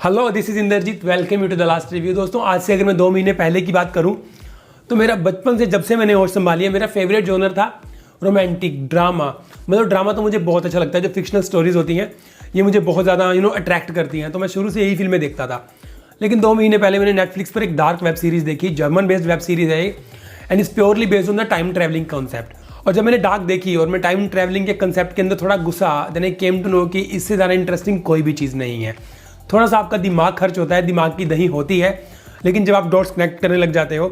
Hello, this is Indrajeet. Welcome you to the last review. दोस्तों, आज से अगर मैं 2 महीने पहले की बात करूं तो मेरा बचपन से जब से मैंने होश संभाली है, मेरा फेवरेट जॉनर था रोमांटिक ड्रामा। मतलब ड्रामा तो मुझे बहुत अच्छा लगता है। जो फिक्शनल स्टोरीज होती हैं ये मुझे बहुत ज़्यादा अट्रैक्ट करती हैं, तो मैं शुरू से यही फिल्में देखता था। लेकिन 2 महीने पहले मैंने नेटफ्लिक्स पर एक डार्क वेब सीरीज़ देखी, जर्मन बेस्ड वेब सीरीज़ है and is purely based on the time travelling concept. और जब मैंने डार्क देखी और मैं टाइम ट्रैवलिंग के कंसेप्ट के अंदर थोड़ा घुसा, then I came to know कि इससे ज़्यादा इंटरेस्टिंग कोई भी चीज़ नहीं है। थोड़ा सा आपका दिमाग खर्च होता है, दिमाग की दही होती है, लेकिन जब आप डॉट्स कनेक्ट करने लग जाते हो,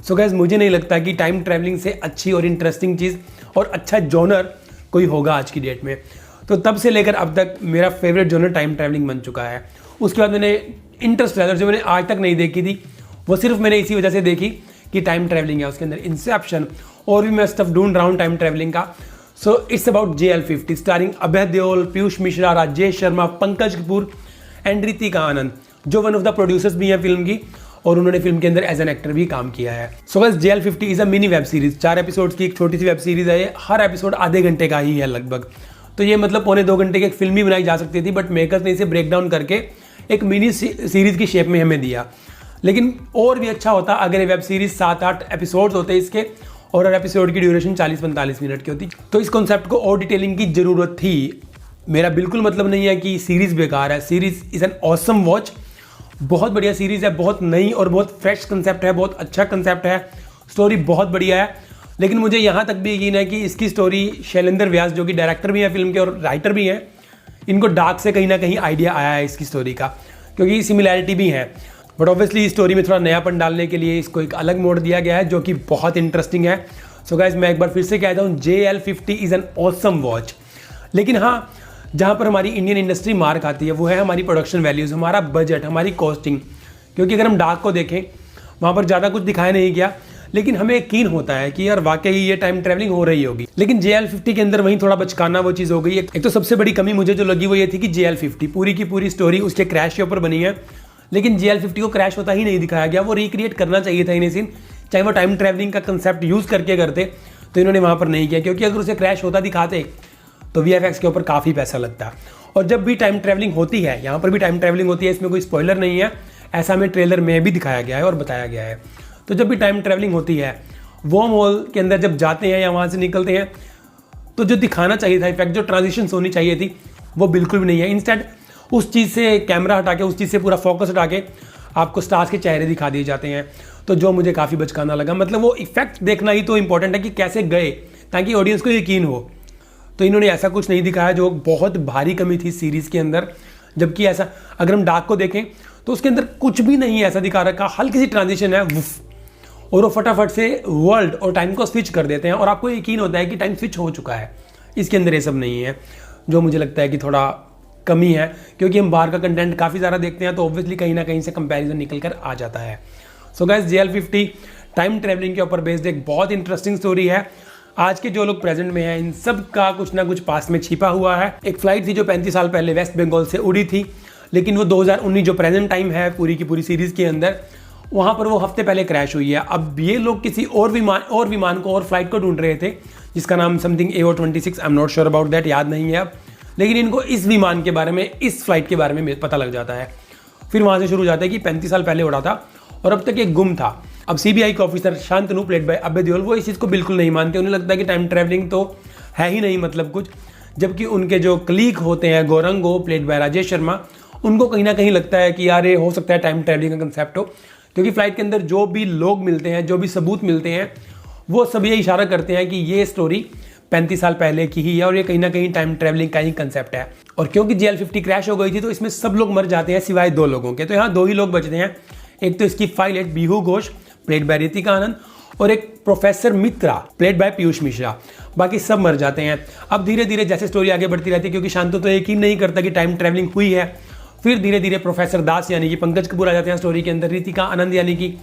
सो गाइस मुझे नहीं लगता कि टाइम ट्रैवलिंग से अच्छी और इंटरेस्टिंग चीज़ और अच्छा जॉनर कोई होगा आज की डेट में। तो तब से लेकर अब तक मेरा फेवरेट जॉनर टाइम ट्रैवलिंग बन चुका है। उसके बाद मैंने इंटरस्टेलर, जो मैंने आज तक नहीं देखी थी, वो सिर्फ मैंने इसी वजह से देखी कि टाइम ट्रैवलिंग है उसके अंदर। इंसेप्शन और भी मैं स्टफ ढूंढ रहा हूँ टाइम ट्रैवलिंग का। So it's about JL50 starring Abhay Deol, Piyush Mishra, Rajesh Sharma, Pankaj Kapur and Ritika Anand, जो वन ऑफ द प्रोड्यूसर्स भी हैं फिल्म की, और उन्होंने फिल्म के अंदर एज एन एक्टर भी काम किया है। So guys, JL50 is a mini web series. 4 episodes की एक छोटी सी वेब सीरीज है ये। हर एपिसोड आधे घंटे का ही है लगभग। तो ये मतलब 1.25 घंटे की एक फिल्म भी बनाई जा सकती थी, बट मेकर्स ने इसे ब्रेक डाउन करके एक मिनी सीरीज की शेप में हमें दिया। लेकिन और भी अच्छा होता अगर ये वेब सीरीज 7-8 एपिसोड्स होते इसके, और हर एपिसोड की ड्यूरेशन 40-45 मिनट की होती। तो इस कॉन्सेप्ट को और डिटेलिंग की जरूरत थी। मेरा बिल्कुल मतलब नहीं है कि सीरीज़ बेकार है। Series is an awesome watch. बहुत बढ़िया सीरीज़ है, बहुत नई और बहुत फ्रेश कंसेप्ट है, बहुत अच्छा कंसेप्ट है, स्टोरी बहुत बढ़िया है। लेकिन मुझे यहाँ तक भी यकीन है कि इसकी स्टोरी शैलेंद्र व्यास, जो कि डायरेक्टर भी हैं फिल्म के और राइटर भी हैं, इनको डार्क से कहीं ना कहीं आइडिया आया है इसकी स्टोरी का, क्योंकि सिमिलैरिटी भी है। बट ऑब्वियसली इस स्टोरी में थोड़ा नयापन डालने के लिए इसको एक अलग मोड दिया गया है, जो कि बहुत इंटरेस्टिंग है। सो गाइस, मैं एक बार फिर से कहता हूँ, JL50 is an awesome watch. लेकिन हाँ, जहाँ पर हमारी इंडियन इंडस्ट्री मार खाती है वो है हमारी प्रोडक्शन वैल्यूज़, हमारा बजट, हमारी कॉस्टिंग। क्योंकि अगर हम डार्क को देखें, वहाँ पर ज़्यादा कुछ दिखाया नहीं गया, लेकिन हमें यकीन होता है कि यार वाकई ये टाइम ट्रैवलिंग हो रही होगी। लेकिन JL50 के अंदर वहीं थोड़ा बचकाना वो चीज़ हो गई। एक तो सबसे बड़ी कमी मुझे जो लगी वो ये थी कि JL50 पूरी की पूरी स्टोरी उसके क्रैश के ऊपर बनी है, लेकिन JL50 को क्रैश होता ही नहीं दिखाया गया। वो रिक्रिएट करना चाहिए था इन्हें सीन, चाहे वो टाइम ट्रैवलिंग का कंसेप्ट यूज़ करके करते, तो इन्होंने वहाँ पर नहीं किया। क्योंकि अगर उसे क्रैश होता दिखाते तो VFX के ऊपर काफ़ी पैसा लगता है। और जब भी टाइम ट्रैवलिंग होती है, यहाँ पर भी टाइम ट्रैवलिंग होती है, इसमें कोई स्पॉइलर नहीं है, ऐसा हमें ट्रेलर में भी दिखाया गया है और बताया गया है। तो जब भी टाइम ट्रैवलिंग होती है, वर्म होल के अंदर जब जाते हैं या वहाँ से निकलते हैं, तो जो दिखाना चाहिए था इफेक्ट, जो ट्रांजिशन होनी चाहिए थी, वो बिल्कुल भी नहीं है। इंस्टेड उस चीज़ से कैमरा हटा के, उस चीज़ से पूरा फोकस हटा के आपको स्टार्स के चेहरे दिखा दिए जाते हैं, तो जो मुझे काफ़ी बचकाना लगा। मतलब वो इफेक्ट देखना ही तो इंपॉर्टेंट है कि कैसे गए, ताकि ऑडियंस को यकीन हो। तो इन्होंने ऐसा कुछ नहीं दिखाया, जो बहुत भारी कमी थी सीरीज़ के अंदर। जबकि ऐसा अगर हम डार्क को देखें तो उसके अंदर कुछ भी नहीं ऐसा दिखा रखा, हल्की सी ट्रांजिशन है और वो फटाफट से वर्ल्ड और टाइम को स्विच कर देते हैं और आपको यकीन होता है कि टाइम स्विच हो चुका है। इसके अंदर ये सब नहीं है, जो मुझे लगता है कि थोड़ा कमी है। क्योंकि हम बाहर का कंटेंट काफ़ी ज़्यादा देखते हैं, तो ऑब्वियसली कहीं ना कहीं से कंपैरिजन निकल कर आ जाता है। So guys, JL50 time travelling के ऊपर बेस्ड एक बहुत इंटरेस्टिंग स्टोरी है। आज के जो लोग प्रेजेंट में हैं, इन सब का कुछ ना कुछ पास में छिपा हुआ है। एक फ्लाइट थी जो 35 साल पहले वेस्ट बंगाल से उड़ी थी, लेकिन वो 2019 जो प्रेजेंट टाइम है पूरी की पूरी सीरीज़ के अंदर, वहाँ पर वो हफ्ते पहले क्रैश हुई है। अब ये लोग किसी और विमान को और फ्लाइट को ढूंढ रहे थे, जिसका नाम something AO26, I am not sure about that, याद नहीं है अब। लेकिन इनको इस विमान के बारे में, इस फ्लाइट के बारे में पता लग जाता है। फिर वहाँ से शुरू हो जाता है कि 35 साल पहले उड़ा था और अब तक एक गुम था। अब CBI के officer Shantanu, played by Abhay Deol, वो इस चीज़ को बिल्कुल नहीं मानते। उन्हें लगता है कि टाइम ट्रैवलिंग तो है ही नहीं मतलब कुछ। जबकि उनके जो कलीग होते हैं, गौरंगो, प्लेड बाय राजेश शर्मा, उनको कहीं ना कहीं लगता है कि यार ये हो सकता है टाइम ट्रैवलिंग का कंसेप्ट हो। क्योंकि फ्लाइट के अंदर जो भी लोग मिलते हैं, जो भी सबूत मिलते हैं, वो सब ये इशारा करते हैं कि ये स्टोरी 35 साल पहले की ही है और ये कहीं ना कहीं टाइम ट्रैवलिंग का ही कंसेप्ट है। और क्योंकि JL50 क्रैश हो गई थी, तो इसमें सब लोग मर जाते हैं सिवाय 2 लोगों के। तो यहाँ 2 ही लोग बचते हैं। एक तो इसकी pilot Bihu Ghosh, played by Ritika Anand, और एक professor Mitra, played by Piyush Mishra. बाकी सब मर जाते हैं। अब धीरे धीरे जैसे स्टोरी आगे बढ़ती रहती है, क्योंकि शांतु तो यकीन नहीं करता कि टाइम ट्रैवलिंग हुई है, फिर धीरे धीरे प्रोफेसर दास यानी कि पंकज कपूर आ जाते हैं स्टोरी के अंदर, रितिका आनंद यानी कि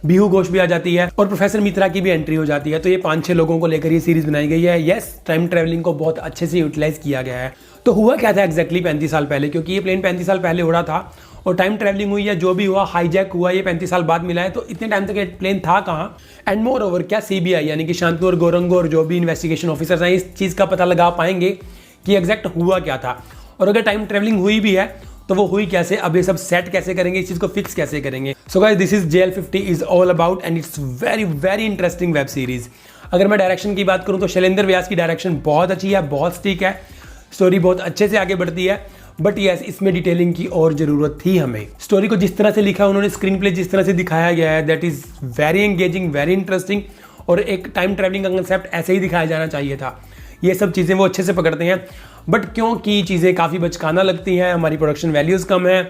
बीहू घोष भी आ जाती है, और प्रोफेसर मित्रा की भी एंट्री हो जाती है। तो ये 5-6 लोगों को लेकर ये सीरीज बनाई गई है। यस, टाइम ट्रैवलिंग को बहुत अच्छे से यूटिलाइज किया गया है। तो हुआ क्या था एग्जैक्टली 35 साल पहले, क्योंकि ये प्लेन 35 साल पहले उड़ा था और टाइम ट्रैवलिंग हुई है, जो भी हुआ, हाईजैक हुआ, ये 35 साल बाद मिला है। तो इतने टाइम तक ये प्लेन था कहाँ? एंड मोर ओवर, क्या CBI यानी कि शांतनु और गौरंगो और जो भी इन्वेस्टिगेशन ऑफिसर्स हैं, इस चीज़ का पता लगा पाएंगे कि एग्जैक्ट हुआ क्या था? और अगर टाइम ट्रैवलिंग हुई भी है तो वो हुई कैसे, अब ये सब सेट कैसे करेंगे, इस चीज़ को फिक्स कैसे करेंगे। So guys this is JL50 is all about and it's very very interesting web series. अगर मैं डायरेक्शन की बात करूं तो शैलेंद्र व्यास की डायरेक्शन बहुत अच्छी है, बहुत स्टिक है, स्टोरी बहुत अच्छे से आगे बढ़ती है, बट यस इसमें डिटेलिंग की और ज़रूरत थी हमें। स्टोरी को जिस तरह से लिखा उन्होंने, स्क्रीन प्ले जिस तरह से दिखाया गया है, that is very engaging, very interesting, और एक टाइम ट्रैवलिंग का कंसेप्ट ऐसे ही दिखाया जाना चाहिए था। ये सब चीज़ें वो अच्छे से पकड़ते हैं, बट क्योंकि चीज़ें काफ़ी बचकाना लगती हैं, हमारी प्रोडक्शन वैल्यूज़ कम है,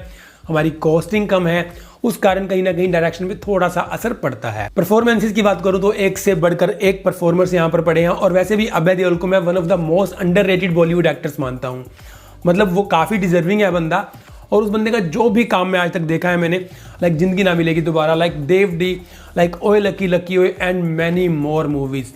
हमारी कॉस्टिंग कम है, उस कारण कहीं ना कहीं डायरेक्शन पे थोड़ा सा असर पड़ता है। परफॉर्मेंसेस की बात करूं तो एक से बढ़कर एक परफॉर्मर्स यहाँ पर पड़े हैं, और वैसे भी अभय देओल को मैं one of the most underrated Bollywood actors मानता हूँ। मतलब वो काफ़ी डिजर्विंग है बंदा, और उस बंदे का जो भी काम मैं आज तक देखा है मैंने, लाइक जिंदगी ना मिलेगी दोबारा, लाइक देव डी, लाइक ओए लकी लकी ओए एंड मैनी मोर मूवीज़,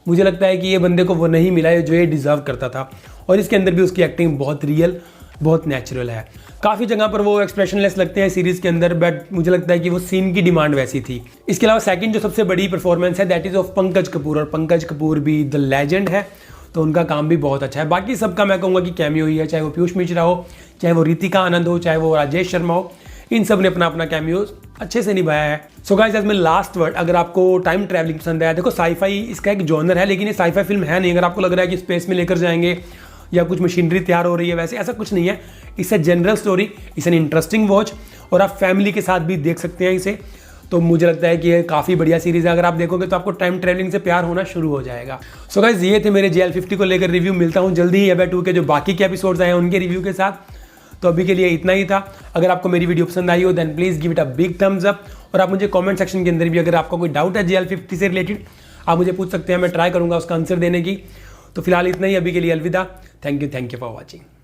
मुझे लगता है कि ये बंदे को वो नहीं मिला है जो ये डिज़र्व करता था। और इसके अंदर भी उसकी एक्टिंग बहुत रियल, बहुत नेचुरल है। काफ़ी जगह पर वो एक्सप्रेशनलेस लगते हैं सीरीज़ के अंदर, बट मुझे लगता है कि वो सीन की डिमांड वैसी थी। इसके अलावा सेकंड जो सबसे बड़ी परफॉर्मेंस है that is of Pankaj Kapoor, और पंकज कपूर भी द लेजेंड है, तो उनका काम भी बहुत अच्छा है। बाकी सबका मैं कहूँगा कि कैमियो ही है, चाहे वो पीयूष मिश्रा हो, चाहे वो रितिका आनंद हो, चाहे वो राजेश शर्मा हो, इन सब ने अपना अपना कैमियो अच्छे से निभाया है। So guys as my last word, अगर आपको टाइम ट्रैवलिंग पसंद है, देखो साईफाई इसका एक जॉनर है, लेकिन ये साईफाई फिल्म है नहीं। अगर आपको लग रहा है कि स्पेस में लेकर जाएंगे या कुछ मशीनरी तैयार हो रही है, वैसे ऐसा कुछ नहीं है। इससे general story, it's an interesting watch, और आप फैमिली के साथ भी देख सकते हैं इसे। तो मुझे लगता है कि ये काफ़ी बढ़िया सीरीज़ है, अगर आप देखोगे तो आपको टाइम ट्रैवलिंग से प्यार होना शुरू हो जाएगा। सो गाइस ये थे मेरे JL50 को लेकर रिव्यू। मिलता हूँ जल्दी ही अभय 2 के जो बाकी के एपिसोड्स आए हैं उनके रिव्यू के साथ। तो अभी के लिए इतना ही था। अगर आपको मेरी वीडियो पसंद आई हो then please give it a big thumbs up, और आप मुझे कमेंट सेक्शन के अंदर भी अगर आपका कोई डाउट है JL50 से रिलेटेड, आप मुझे पूछ सकते हैं, मैं ट्राई करूँगा उसका आंसर देने की। तो फिलहाल इतना ही, अभी के लिए अलविदा। Thank you for watching.